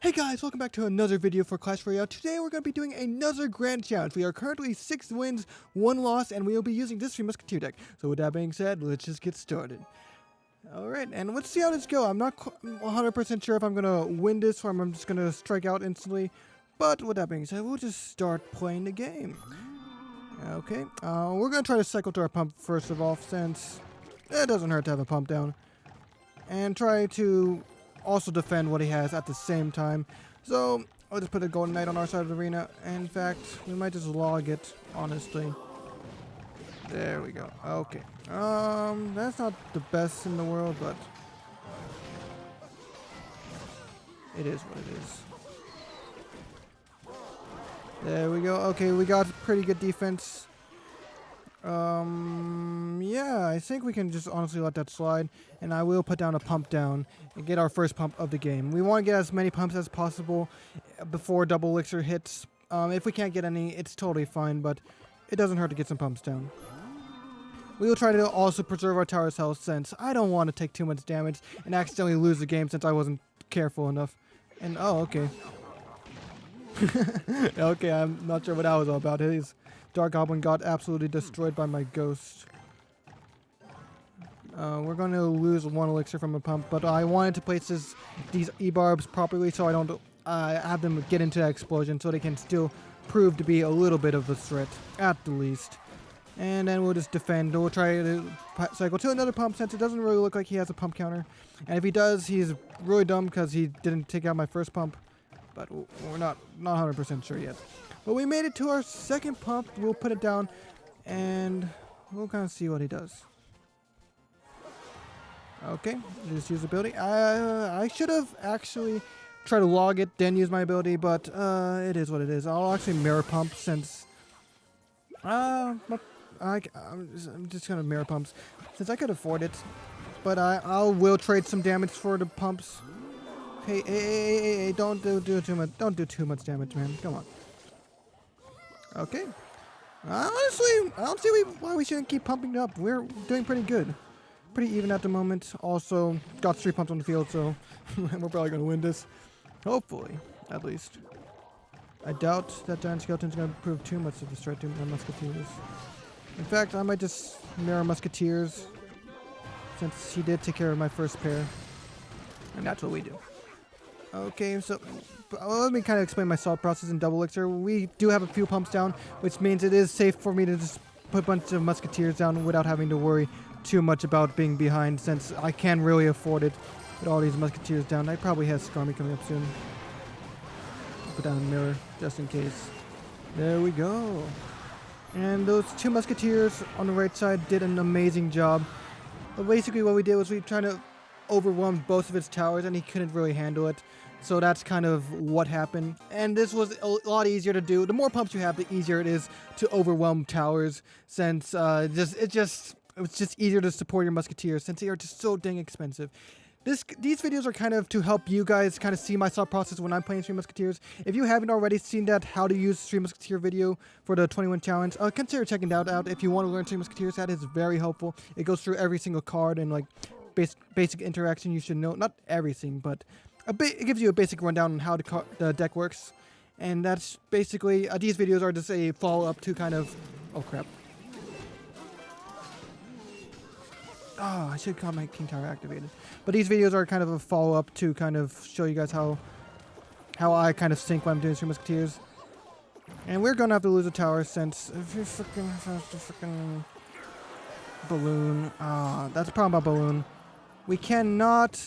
Hey guys, welcome back to another video for Clash Royale. Today we're going to be doing another grand challenge. We are currently 6 wins, 1 loss, and we will be using this Three Musketeer deck. So with that being said, let's just get started. Alright, and let's see how this goes. I'm not 100% sure if I'm going to win this or I'm just going to strike out instantly. But with that being said, we'll just start playing the game. Okay, we're going to try to cycle to our pump first of all, since it doesn't hurt to have a pump down. And try to also defend what he has at the same time. So I'll just put a golden knight on our side of the arena. In fact, we might just log it, honestly. There we go. Okay. That's not the best in the world, but it is what it is. There we go. Okay, we got pretty good defense. Yeah, I think we can just honestly let that slide, and I will put down a pump down and get our first pump of the game. We want to get as many pumps as possible before double elixir hits. If we can't get any, it's totally fine, but it doesn't hurt to get some pumps down. We will try to also preserve our tower's health, since I don't want to take too much damage and accidentally lose the game since I wasn't careful enough. And, oh, okay. Okay, I'm not sure what that was all about. His Dark Goblin got absolutely destroyed by my ghost. We're going to lose 1 elixir from a pump, but I wanted to place these E-barbs properly so I don't have them get into that explosion, so they can still prove to be a little bit of a threat, at the least. And then we'll just defend. We'll try to cycle to another pump, since it doesn't really look like he has a pump counter. And if he does, he's really dumb because he didn't take out my first pump. But we're not 100% sure yet. But we made it to our second pump. We'll put it down, and we'll kind of see what he does. Okay, just use ability. I should have actually tried to log it, then use my ability, but it is what it is. I'll actually mirror pump, since I'm just gonna mirror pumps since I could afford it. But I will trade some damage for the pumps. Hey, don't do too much. Don't do too much damage, man. Come on. Okay. Honestly, I don't see why we shouldn't keep pumping it up. We're doing pretty good. Pretty even at the moment. Also, got 3 pumps on the field, so we're probably going to win this. Hopefully, at least. I doubt that Giant Skeleton's going to prove too much of a threat to my Musketeers. In fact, I might just mirror Musketeers, since he did take care of my first pair. And that's what we do. Okay, so let me kind of explain my thought process in double elixir. We do have a few pumps down, which means it is safe for me to just put a bunch of Musketeers down without having to worry too much about being behind, since I can really afford it with all these Musketeers down. I probably have Skarmy coming up soon. I'll put down a mirror just in case. There we go. And those 2 Musketeers on the right side did an amazing job. But basically what we did was we tried to overwhelm both of his towers, and he couldn't really handle it. So that's kind of what happened. And this was a lot easier to do. The more pumps you have, the easier it is to overwhelm towers, since it's just easier to support your Musketeers, since they are just so dang expensive. These videos are kind of to help you guys kind of see my thought process when I'm playing Three Musketeers. If you haven't already seen that how to use Three Musketeer video for the 21 challenge, consider checking that out if you want to learn Three Musketeers. That is very helpful. It goes through every single card and like basic interaction you should know. Not everything, but it gives you a basic rundown on how the deck works. And that's basically, these videos are just a follow-up to kind of, oh crap. Oh, I should have my King Tower activated. But these videos are kind of a follow-up to kind of show you guys how I kind of think when I'm doing Three Musketeers. And we're going to have to lose a tower, since if you freaking balloon. That's the problem about balloon. We cannot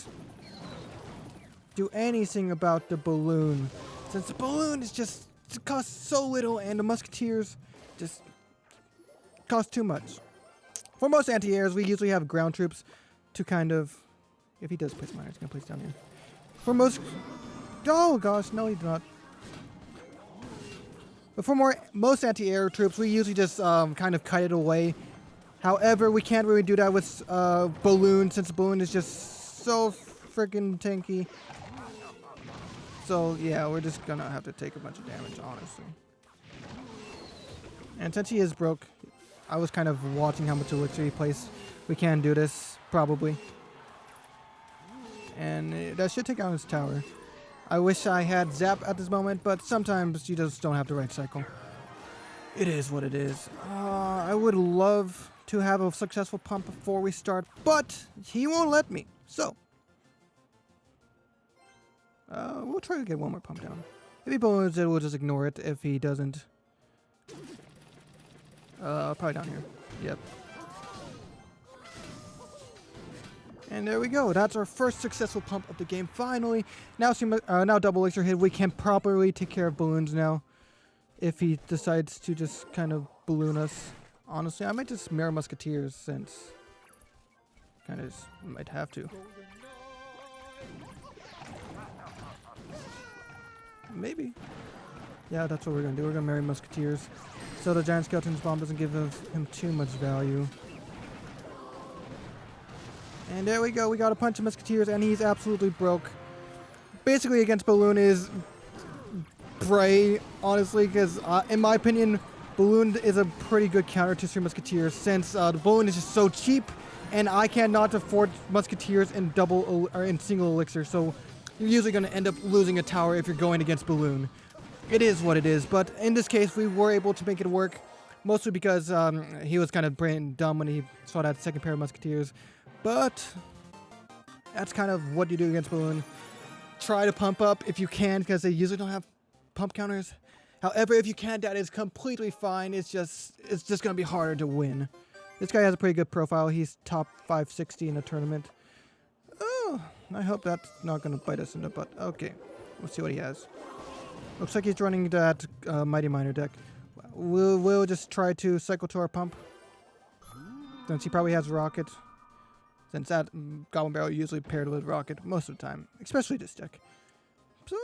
do anything about the balloon, since the balloon is just, it costs so little, and the Musketeers just cost too much. For most anti-airs, we usually have ground troops to kind of, if he does place mine, he's gonna place down here. For most, oh gosh, no, he did not. But for most anti-air troops, we usually just kind of cut it away. However, we can't really do that with balloon, since balloon is just so freaking tanky. So yeah, we're just gonna have to take a bunch of damage, honestly. And since he is broke, I was kind of watching how much elixir he placed. We can do this, probably. And that should take out his tower. I wish I had Zap at this moment, but sometimes you just don't have the right cycle. It is what it is. I would love to have a successful pump before we start, but he won't let me. So, we'll try to get one more pump down. If he balloons it, we'll just ignore it. If he doesn't, probably down here. Yep. And there we go. That's our first successful pump of the game. Finally, now double elixir hit. We can properly take care of balloons now. If he decides to just kind of balloon us, honestly, I might just mirror Musketeers since kind of might have to. Maybe. Yeah, that's what we're gonna do. We're gonna marry Musketeers, so the Giant Skeleton's bomb doesn't give him too much value. And there we go. We got a punch of Musketeers, and he's absolutely broke. Basically, against Balloon is Bray, honestly, because in my opinion, Balloon is a pretty good counter to Three Musketeers, since the Balloon is just so cheap, and I cannot afford Musketeers in single elixir. So you're usually going to end up losing a tower if you're going against Balloon. It is what it is, but in this case, we were able to make it work, mostly because he was kind of brain dumb when he saw that second pair of Musketeers. But that's kind of what you do against Balloon. Try to pump up if you can, because they usually don't have pump counters. However, if you can, that is completely fine. It's just going to be harder to win. This guy has a pretty good profile. He's top 560 in the tournament. Oh, I hope that's not going to bite us in the butt. Okay, let's see what he has. Looks like he's running that Mighty Miner deck. We'll just try to cycle to our pump, since he probably has Rocket. Since that Goblin Barrel usually paired with Rocket most of the time, especially this deck. So,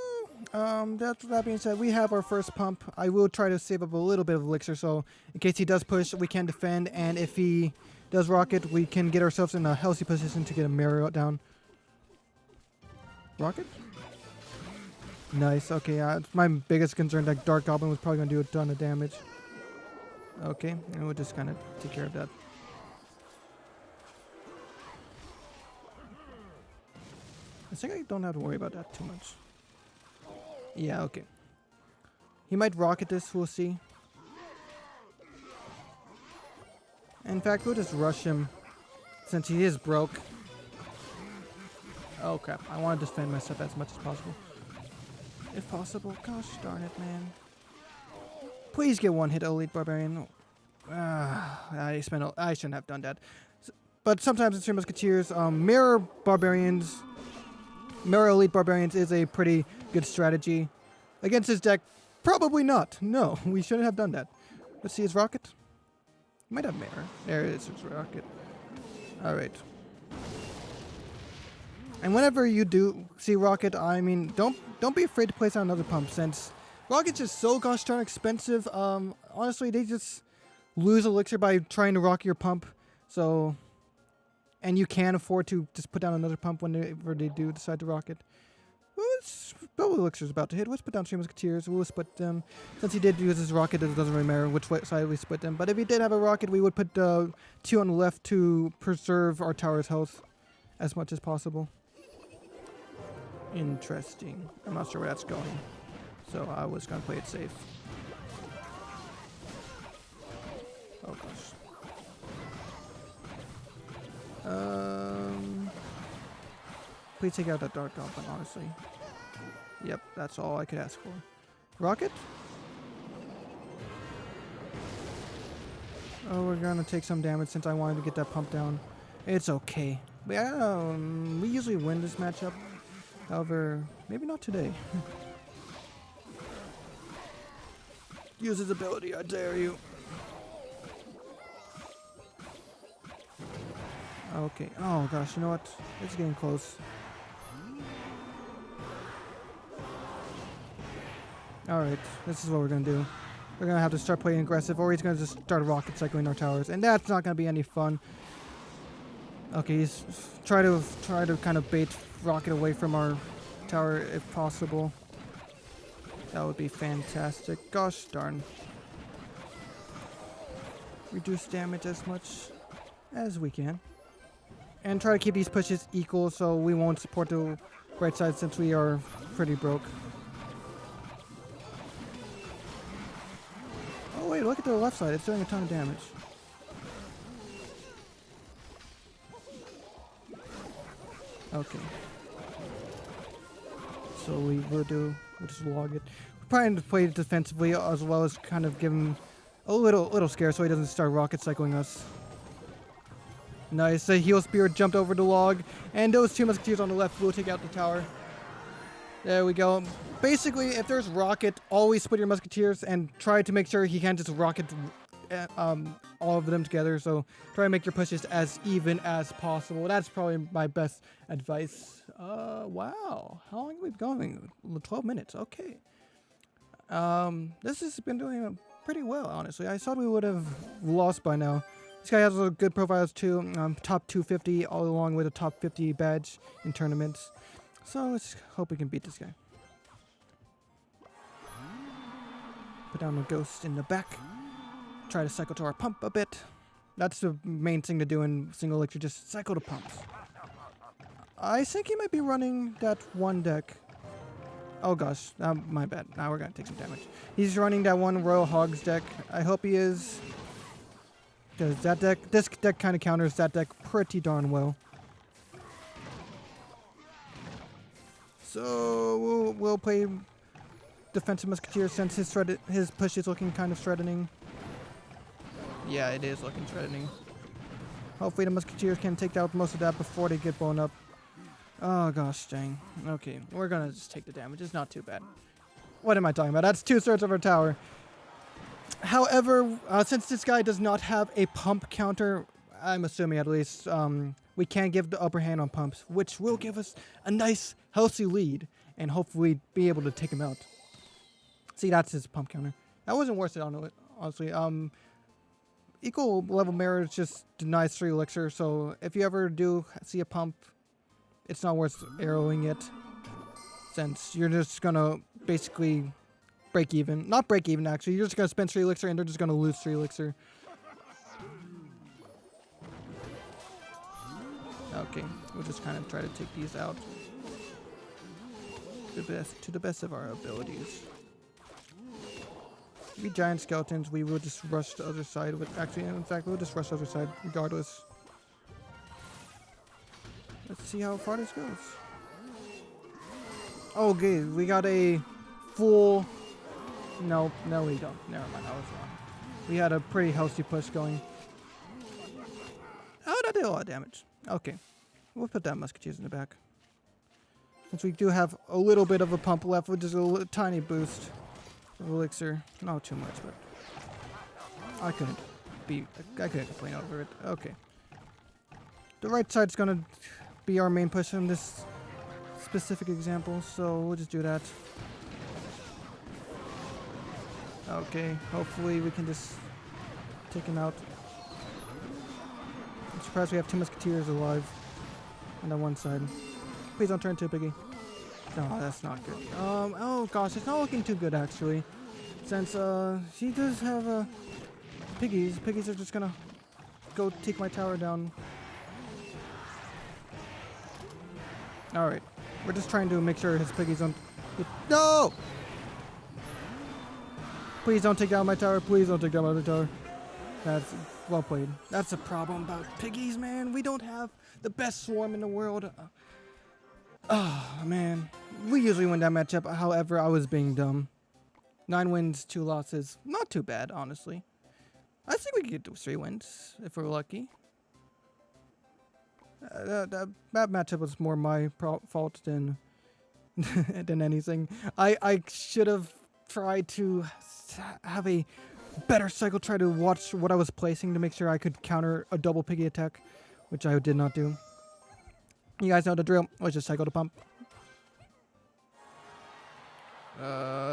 that being said, we have our first pump. I will try to save up a little bit of elixir, so in case he does push, we can defend, and if he does Rocket, we can get ourselves in a healthy position to get a mirror down. Rocket? Nice, okay, my biggest concern, that Dark Goblin was probably going to do a ton of damage. Okay, and we'll just kind of take care of that. I think I don't have to worry about that too much. Yeah, okay. He might rocket this, we'll see. In fact, we'll just rush him, since he is broke. Oh crap, I want to defend myself as much as possible. If possible. Gosh darn it, man. Please get one hit, Elite Barbarian. I shouldn't have done that. But sometimes in Three Musketeers, Mirror Elite Barbarians is a pretty good strategy. Against his deck, probably not. No, we shouldn't have done that. Let's see his Rocket. He might have Mirror. There it is, his Rocket. Alright. And whenever you do see Rocket, I mean, don't be afraid to place out another pump, since Rocket's just so gosh darn expensive. Honestly, they just lose elixir by trying to rock your pump. So, and you can afford to just put down another pump whenever they do decide to rock it. Well, elixir's about to hit. Let's put down Three Musketeers. We'll split them. Since he did use his rocket, it doesn't really matter which side we split them. But if he did have a rocket, we would put 2 on the left to preserve our tower's health as much as possible. Interesting. I'm not sure where that's going, so I was gonna play it safe. Oh gosh. Please take out that Dark Goblin, honestly. Yep, that's all I could ask for. Rocket? Oh, we're gonna take some damage since I wanted to get that pump down. It's okay. But yeah, we usually win this matchup. However, maybe not today. Use his ability, I dare you. Okay. Oh gosh, you know what? It's getting close. Alright, this is what we're gonna do. We're gonna have to start playing aggressive, or he's gonna just start rocket cycling our towers, and that's not gonna be any fun. Okay, he's try to kind of bait rocket away from our tower if possible. That would be fantastic. Gosh darn. Reduce damage as much as we can. And try to keep these pushes equal so we won't support the right side since we are pretty broke. Oh wait, look at the left side. It's doing a ton of damage. Okay. So we'll just log it. We're trying to play it defensively as well as kind of give him a little scare so he doesn't start rocket cycling us. Nice. The heal spear jumped over the log, and those 2 musketeers on the left will take out the tower. There we go. Basically, if there's rocket, always split your musketeers and try to make sure he can't just rocket all of them together. So try to make your pushes as even as possible. That's probably my best advice. Wow. How long have we been going? 12 minutes. Okay. This has been doing pretty well, honestly. I thought we would have lost by now. This guy has a good profiles too. Top 250 all along with a top 50 badge in tournaments. So let's hope we can beat this guy. Put down a ghost in the back. Try to cycle to our pump a bit. That's the main thing to do in single elixir, just cycle to pumps. I think he might be running that one deck. Oh gosh, my bad. Now we're gonna take some damage. He's running that one Royal Hogs deck. I hope he is. Because this deck kind of counters that deck pretty darn well. So we'll play defensive musketeer since his push is looking kind of threatening. Yeah, it is looking threatening. Hopefully the musketeers can take out most of that before they get blown up. Oh gosh, dang. Okay, we're gonna just take the damage. It's not too bad. What am I talking about? That's 2/3 of our tower. However, since this guy does not have a pump counter, I'm assuming at least, we can give the upper hand on pumps, which will give us a nice, healthy lead, and hopefully be able to take him out. See, that's his pump counter. That wasn't worth it, honestly. Equal level mirror just denies 3 elixir, so if you ever do see a pump, it's not worth arrowing it, since you're just gonna basically break even. Not break even, actually. You're just gonna spend 3 elixir, and they're just gonna lose 3 elixir. Okay, we'll just kind of try to take these out to the best of our abilities. If we giant skeletons, we will just rush the other side with. Actually, in fact, we'll just rush the other side regardless. Let's see how far this goes. Okay, we got a full. No, we don't. Never mind, I was wrong. We had a pretty healthy push going. Oh, that did a lot of damage. Okay, we'll put that musketeers in the back. Since we do have a little bit of a pump left, with just a tiny boost of elixir. Not too much, but I couldn't complain over it. Okay. The right side's gonna be our main push in this specific example, so we'll just do that. Okay, hopefully we can just take him out. I'm surprised we have 2 musketeers alive on that one side. Please don't turn too biggie. No, that's not good. Oh gosh, it's not looking too good actually. Since she does have piggies. Piggies are just gonna go take my tower down. Alright. We're just trying to make sure his piggies don't No! Please don't take down my tower. Please don't take down my other tower. That's well played. That's a problem about piggies, man. We don't have the best swarm in the world. Oh, man. We usually win that matchup. However, I was being dumb. 9 wins, 2 losses. Not too bad, honestly. I think we could get to 3 wins if we're lucky. That matchup was more my fault than than anything. I should have tried to have a better cycle, try to watch what I was placing to make sure I could counter a double piggy attack, which I did not do. You guys know the drill. Let's just cycle to pump.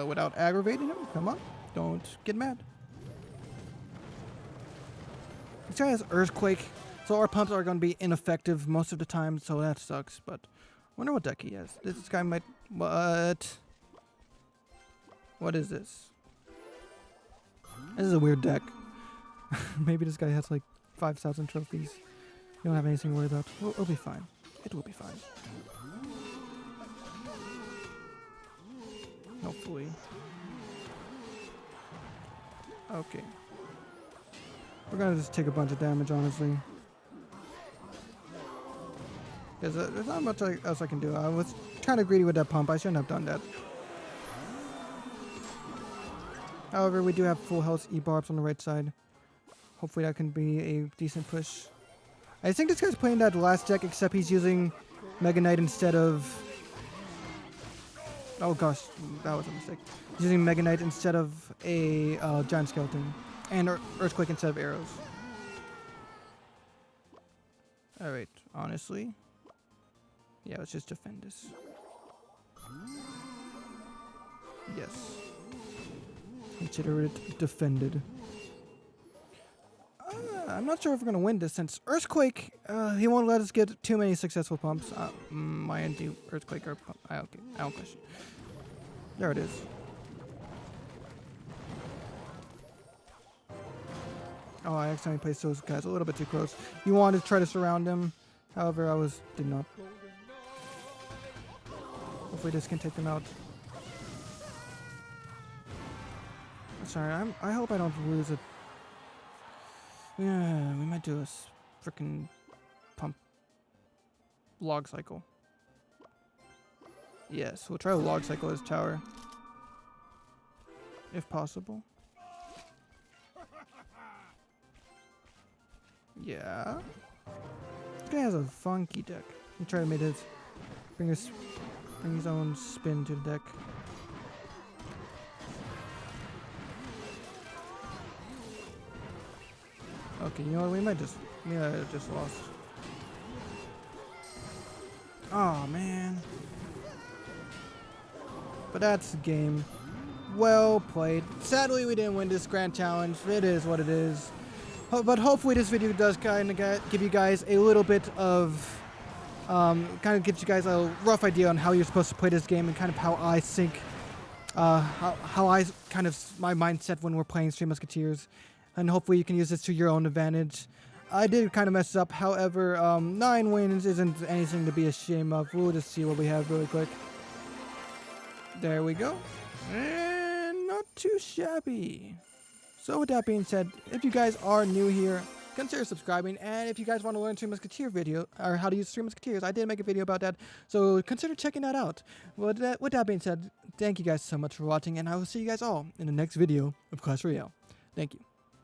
Without aggravating him. Come on. Don't get mad. This guy has Earthquake, so our pumps are going to be ineffective most of the time, so that sucks, but I wonder what deck he has. This guy might... What? What is this? This is a weird deck. Maybe this guy has like 5,000 trophies. You don't have anything to worry about. We'll be fine. It will be fine. Hopefully. Okay. We're gonna just take a bunch of damage, honestly. Because there's not much else I can do. I was kind of greedy with that pump. I shouldn't have done that. However, we do have full health E-barbs on the right side. Hopefully that can be a decent push. I think this guy's playing that last deck, except he's using Mega Knight instead of... Oh gosh, that was a mistake. He's using Mega Knight instead of a Giant Skeleton. And Earthquake instead of arrows. Alright, honestly. Yeah, let's just defend this. Yes. Consider it defended. I'm not sure if we're going to win this since Earthquake, he won't let us get too many successful pumps. My anti-Earthquake or pump. Okay, I don't question. There it is. Oh, I accidentally placed those guys a little bit too close. You wanted to try to surround him. However, did not. Hopefully this can take them out. Sorry, I hope I don't lose it. Yeah, we might do a freaking pump log cycle. Yes, we'll try to log cycle his tower. If possible. Yeah. This guy has a funky deck. He tried to make his bring his own spin to the deck. Okay, you know what? We might just lost. Oh man. But that's the game. Well played. Sadly, we didn't win this grand challenge. It is what it is. But hopefully this video does kind of give you guys a little bit of, kind of gives you guys a rough idea on how you're supposed to play this game and kind of how I think, how I kind of, my mindset when we're playing Three Musketeers. And hopefully you can use this to your own advantage. I did kind of mess up, however, 9 wins isn't anything to be ashamed of. We'll just see what we have really quick. There we go. And not too shabby. So with that being said, if you guys are new here, consider subscribing. And if you guys want to learn Three Musketeer video, or how to use Three Musketeers, I did make a video about that. So consider checking that out. With that being said, thank you guys so much for watching, and I will see you guys all in the next video of Clash Royale. Thank you.